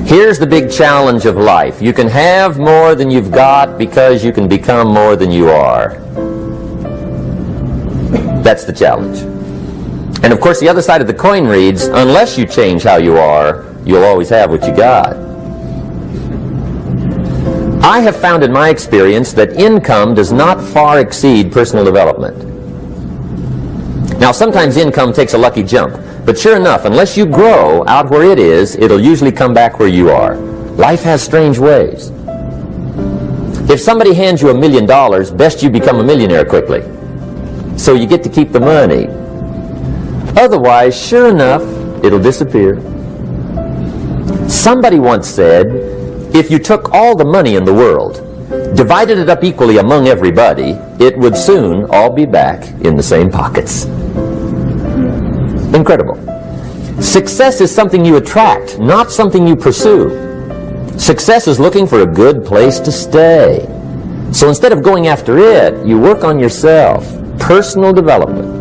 Here's the big challenge of life. You can have more than you've got because you can become more than you are. That's the challenge. And of course, the other side of the coin reads, unless you change how you are, you'll always have what you got. I have found in my experience that income does not far exceed personal development. Now, sometimes income takes a lucky jump, but sure enough, unless you grow out where it is, it'll usually come back where you are. Life has strange ways. If somebody hands you $1 million, best you become a millionaire quickly, so you get to keep the money. Otherwise, sure enough, it'll disappear. Somebody once said, if you took all the money in the world, divided it up equally among everybody, it would soon all be back in the same pockets. Incredible. Success is something you attract, not something you pursue. Success is looking for a good place to stay. So instead of going after it, you work on yourself. Personal development.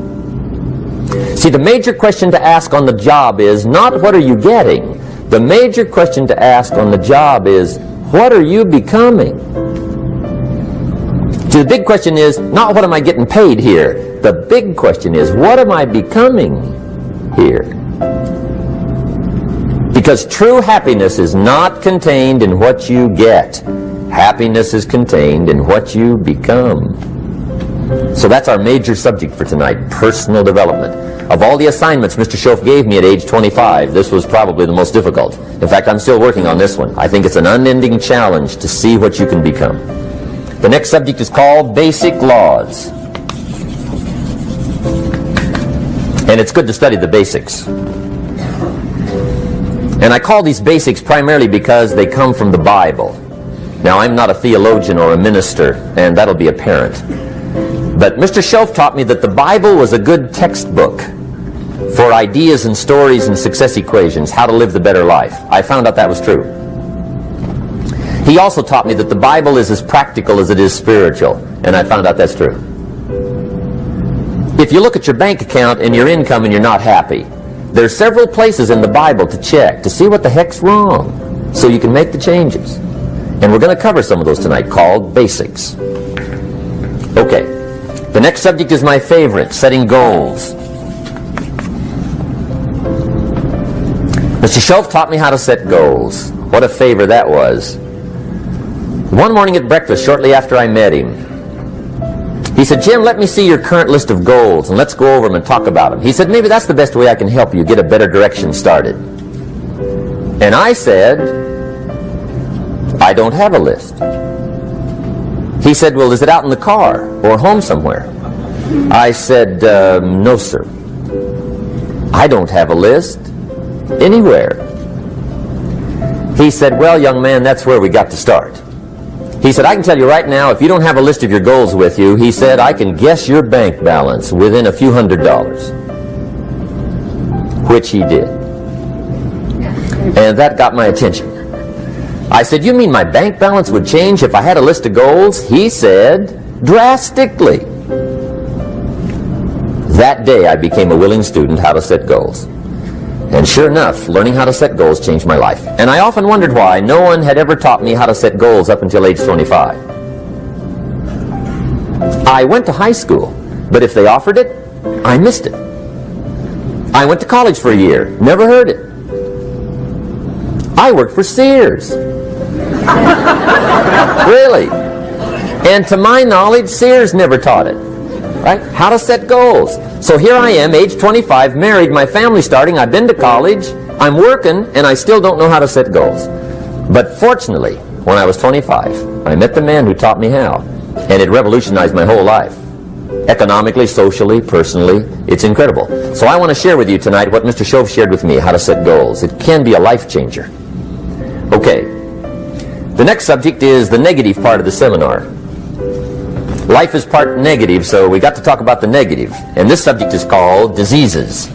See, the major question to ask on the job is not what are you getting? The major question to ask on the job is what are you becoming? See, the big question is not what am I getting paid here? The big question is what am I becoming here? Because true happiness is not contained in what you get. Happiness is contained in what you become. So that's our major subject for tonight, personal development. Of all the assignments Mr. Schoaf gave me at age 25, this was probably the most difficult. In fact, I'm still working on this one. I think it's an unending challenge to see what you can become. The next subject is called Basic Laws. And it's good to study the basics. And I call these basics primarily because they come from the Bible. Now, I'm not a theologian or a minister, and that'll be apparent. But Mr. Schoaf taught me that the Bible was a good textbook for ideas and stories and success equations, how to live the better life. I found out that was true. He also taught me that the Bible is as practical as it is spiritual, and I found out that's true. If you look at your bank account and your income and you're not happy, there are several places in the Bible to check to see what the heck's wrong so you can make the changes. And we're going to cover some of those tonight, called basics. Okay, the next subject is my favorite, setting goals. Mr. Schoaf taught me how to set goals. What a favor that was. One morning at breakfast, shortly after I met him, he said, Jim, let me see your current list of goals, and let's go over them and talk about them. He said, maybe that's the best way I can help you get a better direction started. And I said, I don't have a list. He said, well, is it out in the car or home somewhere? I said, no, sir. I don't have a list anywhere. He said, well, young man, that's where we got to start. He said, I can tell you right now, if you don't have a list of your goals with you, he said, I can guess your bank balance within a few $100s. Which he did. And that got my attention. I said, you mean my bank balance would change if I had a list of goals? He said, drastically. That day I became a willing student how to set goals. And sure enough, learning how to set goals changed my life. And I often wondered why no one had ever taught me how to set goals up until age 25. I went to high school, but if they offered it, I missed it. I went to college for a year, never heard it. I worked for Sears. Really. And to my knowledge, Sears never taught it. Right? How to set goals. So here I am, age 25, married, my family's starting, I've been to college, I'm working, and I still don't know how to set goals. But fortunately, when I was 25, I met the man who taught me how, and it revolutionized my whole life. Economically, socially, personally, it's incredible. So I want to share with you tonight what Mr. Schoaf shared with me, how to set goals. It can be a life changer. Okay, the next subject is the negative part of the seminar. Life is part negative, so we got to talk about the negative. And this subject is called diseases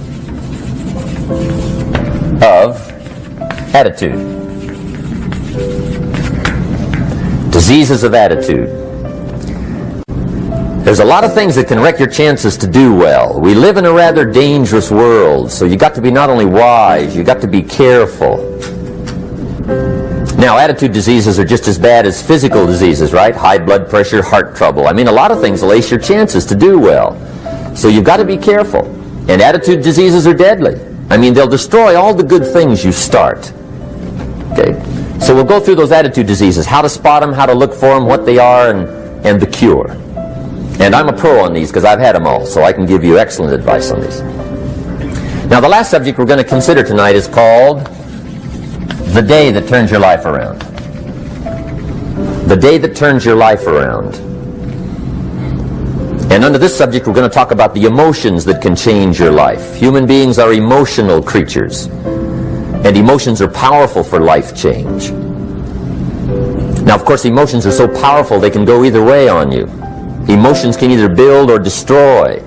of attitude. Diseases of attitude. There's a lot of things that can wreck your chances to do well. We live in a rather dangerous world, so you got to be not only wise, you got to be careful. Now, attitude diseases are just as bad as physical diseases, right? High blood pressure, heart trouble. I mean, a lot of things will ace your chances to do well. So you've got to be careful. And attitude diseases are deadly. I mean, they'll destroy all the good things you start. Okay? So we'll go through those attitude diseases, how to spot them, how to look for them, what they are, and the cure. And I'm a pro on these because I've had them all, so I can give you excellent advice on these. Now, the last subject we're going to consider tonight is called the day that turns your life around. The day that turns your life around. And under this subject, we're going to talk about the emotions that can change your life. Human beings are emotional creatures, and emotions are powerful for life change. Now, of course, emotions are so powerful they can go either way on you. Emotions can either build or destroy.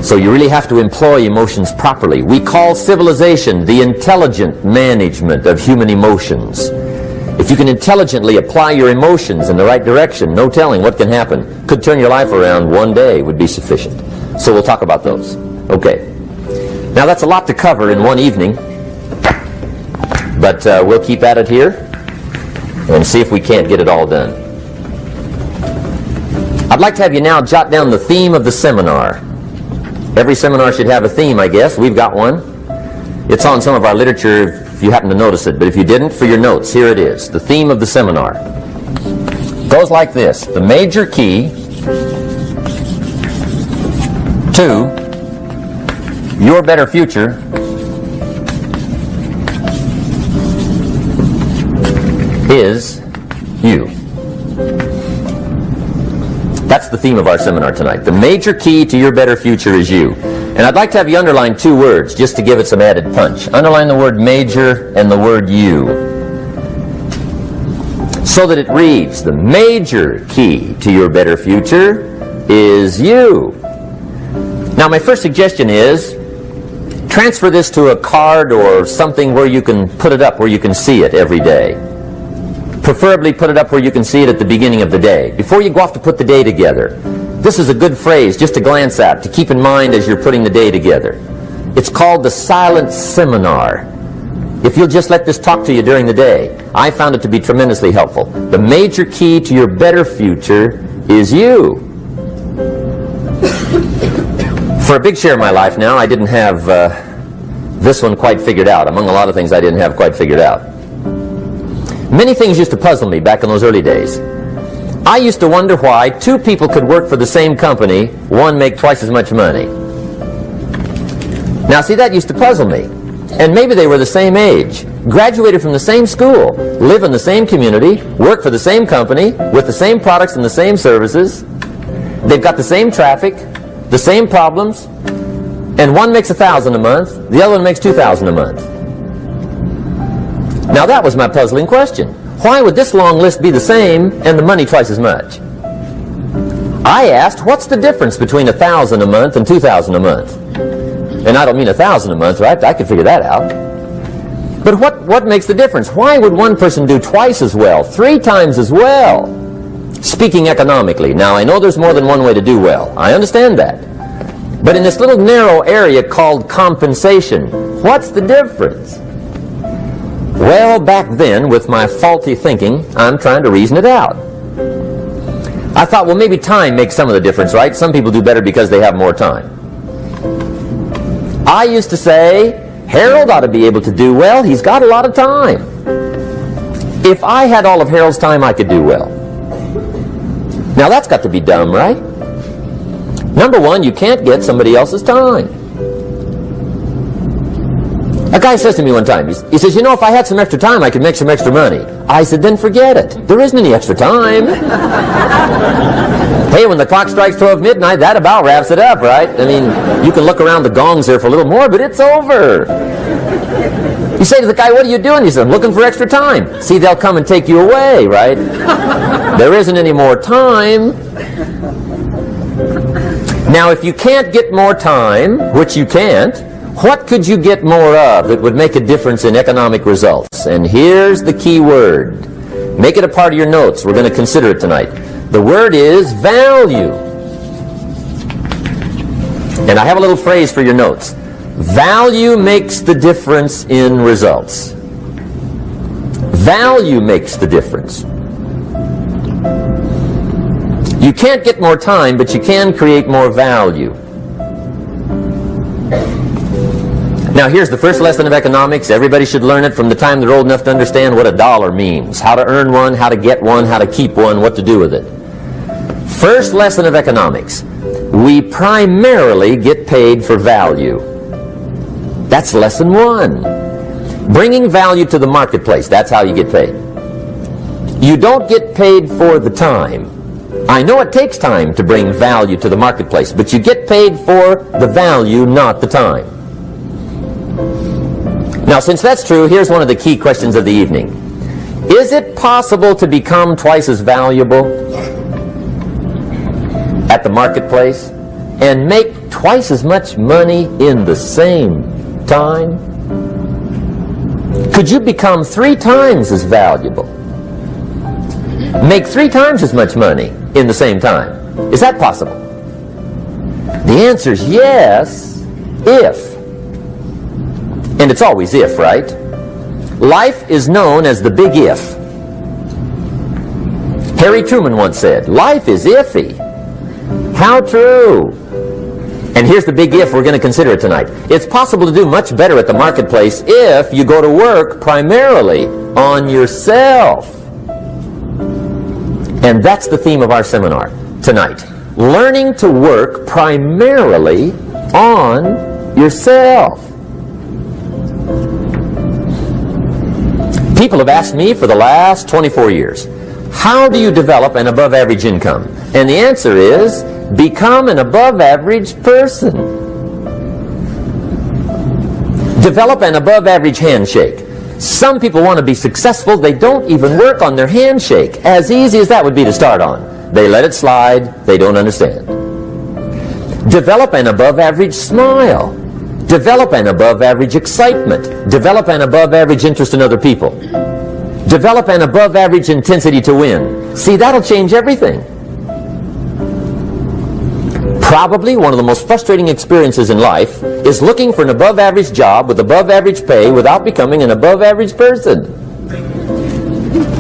So you really have to employ emotions properly. We call civilization the intelligent management of human emotions. If you can intelligently apply your emotions in the right direction, no telling what can happen. Could turn your life around one day would be sufficient. So we'll talk about those. Okay. Now that's a lot to cover in one evening, but we'll keep at it here and see if we can't get it all done. I'd like to have you now jot down the theme of the seminar. Every seminar should have a theme, I guess. We've got one. It's on some of our literature if you happen to notice it, but if you didn't, for your notes, here it is. The theme of the seminar goes like this. The major key to your better future is you. That's the theme of our seminar tonight. The major key to your better future is you. And I'd like to have you underline two words just to give it some added punch. Underline the word major and the word you, so that it reads, the major key to your better future is you. Now, my first suggestion is transfer this to a card or something where you can put it up, where you can see it every day. Preferably put it up where you can see it at the beginning of the day, before you go off to put the day together. This is a good phrase just to glance at, to keep in mind as you're putting the day together. It's called the silent seminar. If you'll just let this talk to you during the day, I found it to be tremendously helpful. The major key to your better future is you. For a big share of my life now, I didn't have this one quite figured out. Among a lot of things I didn't have quite figured out. Many things used to puzzle me back in those early days. I used to wonder why two people could work for the same company, one make twice as much money. Now, see, that used to puzzle me. And maybe they were the same age, graduated from the same school, live in the same community, work for the same company, with the same products and the same services. They've got the same traffic, the same problems, and one makes $1,000 a month, the other one makes $2,000 a month. Now that was my puzzling question. Why would this long list be the same and the money twice as much? I asked, what's the difference between $1,000 a month and $2,000 a month? And I don't mean $1,000 a month, right? I could figure that out. But what makes the difference? Why would one person do twice as well, 3 times as well? Speaking economically. Now, I know there's more than one way to do well. I understand that. But in this little narrow area called compensation, what's the difference? Well, back then, with my faulty thinking, I'm trying to reason it out. I thought, well, maybe time makes some of the difference, right? Some people do better because they have more time. I used to say, Harold ought to be able to do well. He's got a lot of time. If I had all of Harold's time, I could do well. Now, that's got to be dumb, right? Number one, you can't get somebody else's time. A guy says to me one time, he says, you know, if I had some extra time, I could make some extra money. I said, then forget it. There isn't any extra time. Hey, when the clock strikes 12 midnight, that about wraps it up, right? I mean, you can look around the gongs there for a little more, but it's over. You say to the guy, what are you doing? He says, I'm looking for extra time. See, they'll come and take you away, right? There isn't any more time. Now, if you can't get more time, which you can't, what could you get more of that would make a difference in economic results? And here's the key word. Make it a part of your notes. We're going to consider it tonight. The word is value. And I have a little phrase for your notes. Value makes the difference in results. Value makes the difference. You can't get more time, but you can create more value. Now here's the first lesson of economics. Everybody should learn it from the time they're old enough to understand what a dollar means. How to earn one, how to get one, how to keep one, what to do with it. First lesson of economics. We primarily get paid for value. That's lesson one. Bringing value to the marketplace, that's how you get paid. You don't get paid for the time. I know it takes time to bring value to the marketplace, but you get paid for the value, not the time. Now, since that's true, here's one of the key questions of the evening. Is it possible to become twice as valuable at the marketplace and make twice as much money in the same time? Could you become 3 times as valuable? Make 3 times as much money in the same time? Is that possible? The answer is yes, if. And it's always if, right? Life is known as the big if. Harry Truman once said, life is iffy. How true. And here's the big if we're going to consider tonight. It's possible to do much better at the marketplace if you go to work primarily on yourself. And that's the theme of our seminar tonight. Learning to work primarily on yourself. People have asked me for the last 24 years, how do you develop an above average income? And the answer is, become an above average person. Develop an above average handshake. Some people want to be successful, they don't even work on their handshake. As easy as that would be to start on. They let it slide, they don't understand. Develop an above average smile. Develop an above average excitement. Develop an above average interest in other people. Develop an above average intensity to win. See, that'll change everything. Probably one of the most frustrating experiences in life is looking for an above average job with above average pay without becoming an above average person.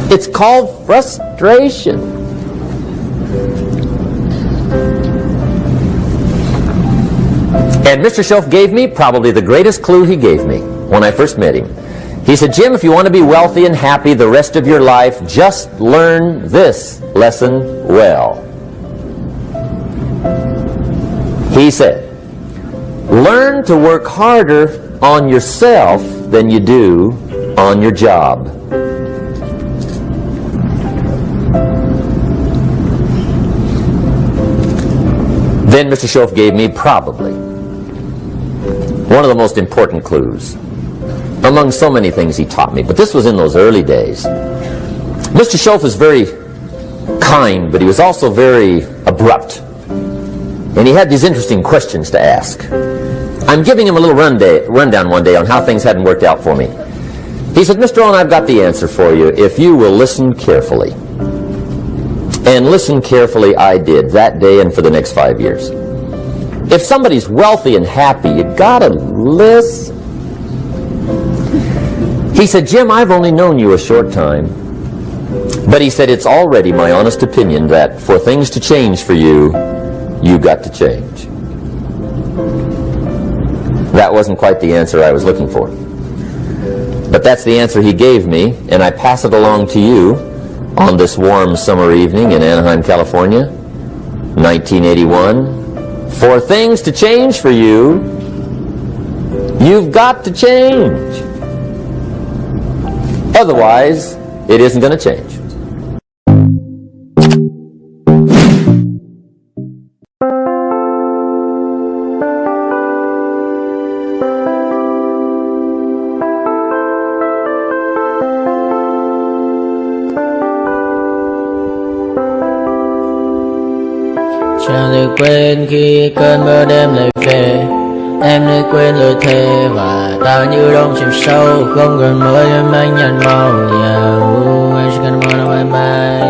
It's called frustration. And Mr. Schoaf gave me probably the greatest clue he gave me when I first met him. He said, Jim, if you want to be wealthy and happy the rest of your life, just learn this lesson well. He said, learn to work harder on yourself than you do on your job. Then Mr. Schoaf gave me probably one of the most important clues among so many things he taught me, but this was in those early days. Mr. Schoaf was very kind, but he was also very abrupt. And he had these interesting questions to ask. I'm giving him a little rundown one day on how things hadn't worked out for me. He said, Mr. Rohn, I've got the answer for you if you will listen carefully. And listen carefully I did that day and for the next 5 years. If somebody's wealthy and happy, you gotta listen. He said, Jim, I've only known you a short time. But he said, it's already my honest opinion that for things to change for you, you've got to change. That wasn't quite the answer I was looking for. But that's the answer he gave me, and I pass it along to you on this warm summer evening in Anaheim, California, 1981. For things to change for you, you've got to change. Otherwise, it isn't going to change. Chẳng được quên khi cơn mưa đêm lại về. Em đã quên lời thề và ta như đông chìm sâu. Không gần mưa em anh nhận màu. Anh chỉ cần mưa đâu em bay.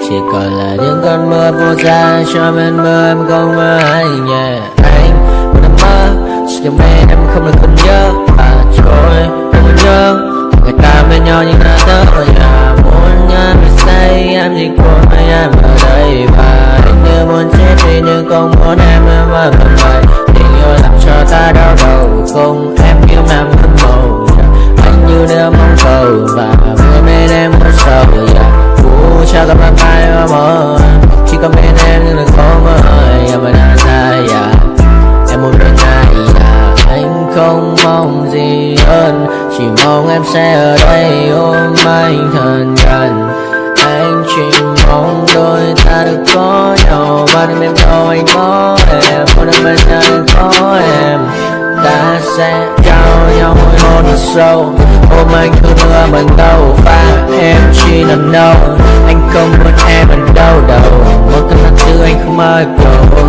Chỉ còn là những cơn mưa vô giá. Cho bên mưa em không mơ hay nhẹ. Anh vẫn đang mơ. Chỉ cần bên em không được còn nhớ. Và trôi em vẫn nhớ. Người ta mê bên nhau nhưng đã tới nhà. Muốn em phải say em chỉ của em ở đây. Và anh như muốn chết đi nhưng không muốn em ở bên này. Tình yêu làm cho ta đau đầu không em yêu em vẫn màu. Anh như đeo mong cầu và vừa bên em có sầu. Cha gặp em ai mơ chỉ có bên em nhưng đừng có mơ. Em vẫn đang dài em muốn bên ai. Anh không mong gì hơn chỉ mong em sẽ ở đây ôm anh thật gần. Anh chỉ mong đôi ta được có nhau và đừng em đâu anh có em. Còn em bên anh có em ta sẽ trao nhau môi hôn thật sâu. Ôm anh không mưa bằng đâu và em chỉ nằm đâu. Anh không muốn em ở đâu đâu. Một cơn nắng thứ anh không mơ cầu.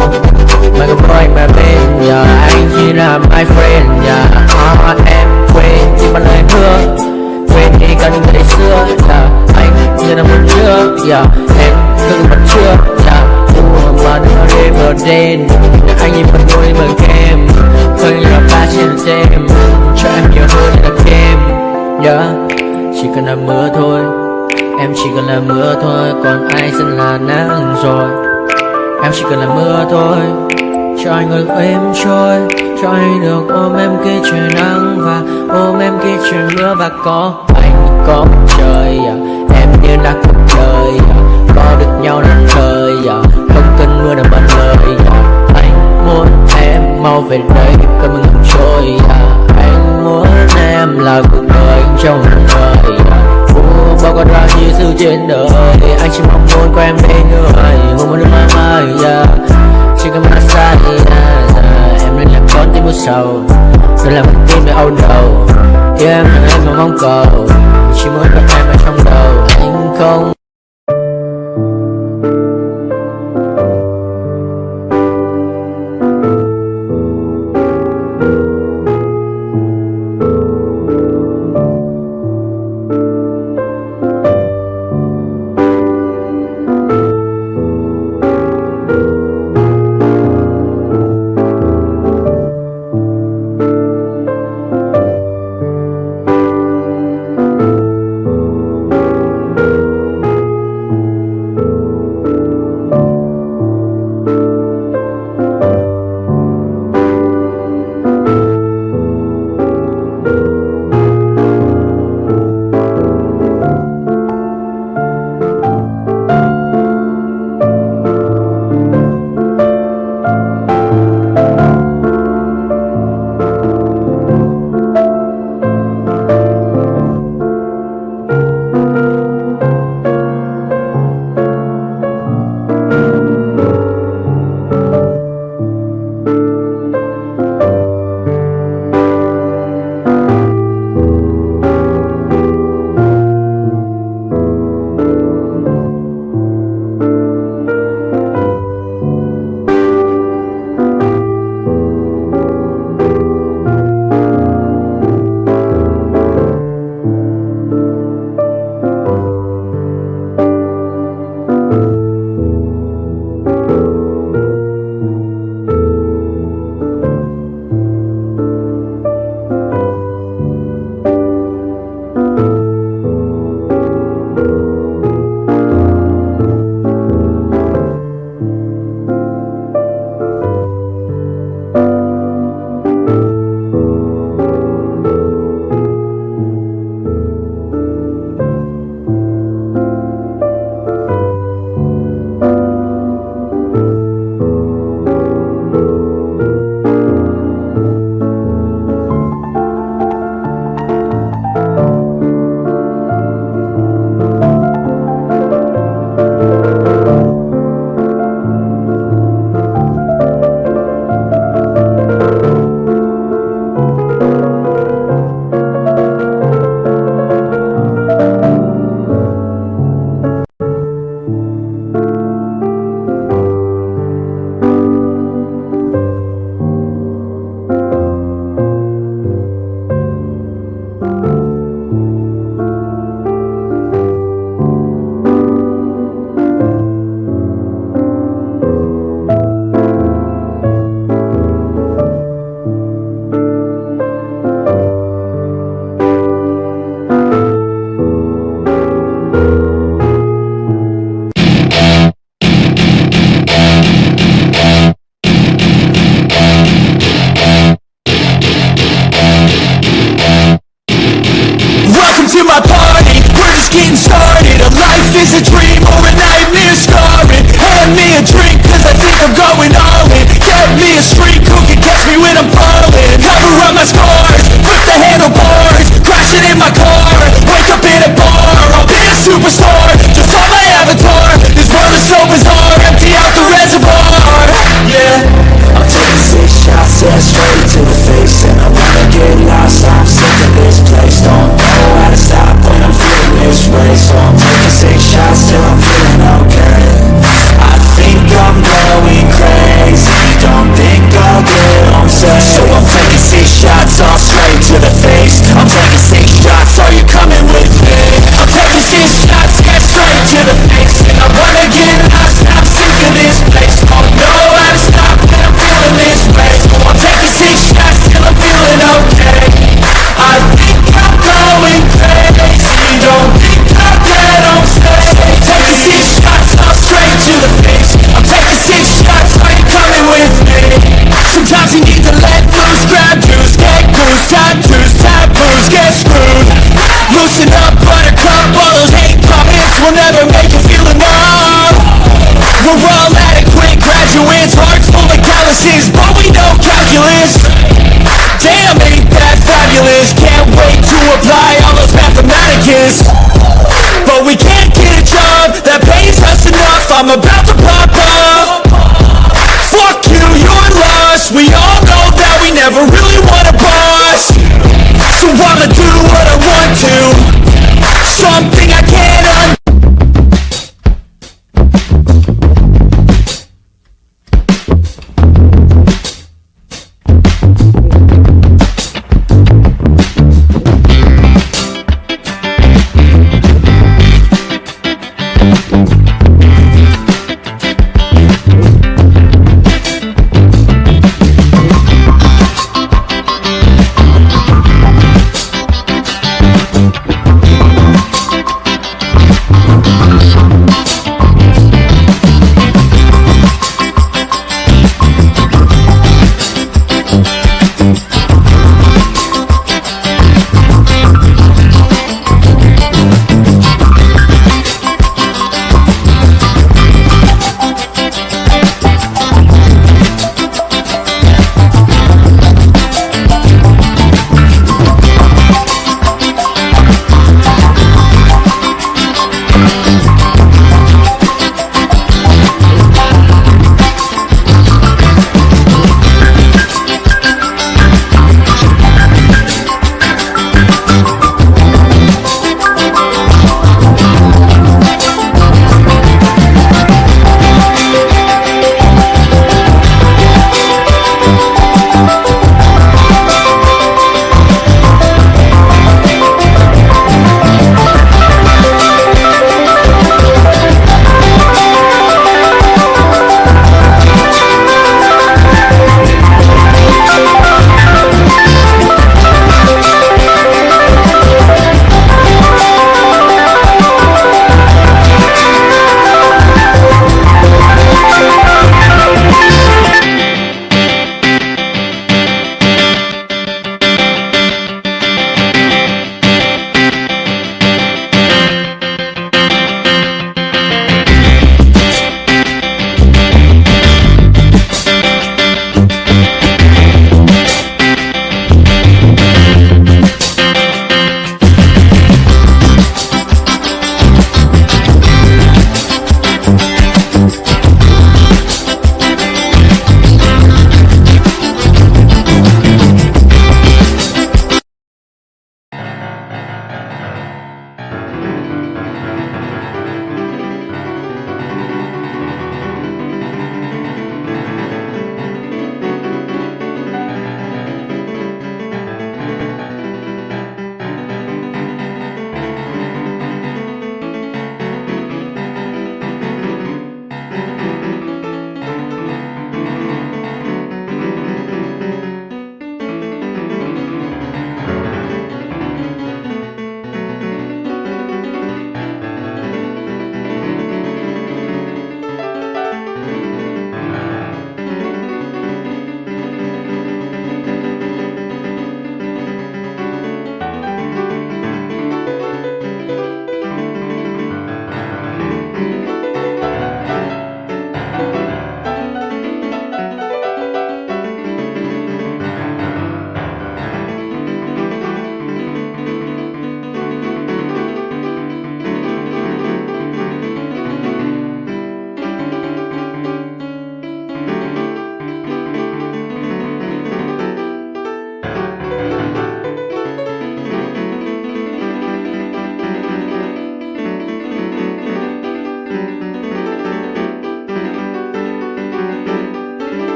Mà không có anh mà bên giờ anh chỉ là my friend em quên đi bao lời hứa. Quên đi cả những ngày xưa anh như là một trước em thương vẫn chưa mà đừng nói đêm ở đêm. Anh nhìn phần môi bằng kem khơi như là ba trên đêm cho em nhiều hơn là kem chỉ cần là mưa thôi. Em chỉ cần là mưa thôi còn ai sẽ là nắng rồi. Em chỉ cần là mưa thôi cho anh ngược êm trôi. Cho anh được ôm em khi trời nắng và ôm em khi trời mưa. Và có anh có trời em như là cuộc đời có được nhau là thời không cần mưa để mất lời anh muốn em mau về đây cơn mưa ngừng trôi anh muốn em là cuộc đời anh trong đời bao con ra như sự trên đời. Anh chỉ mong muốn có em bên người không muốn được mãi mãi chỉ cần massage em nên làm con tim buốt sầu. Đừng làm con tim để âu đầu. Yêu em là em mà mong cầu chỉ muốn có em ở trong đầu. Anh không I'm about to pop up. Fuck you, you're lost. We all know that we never really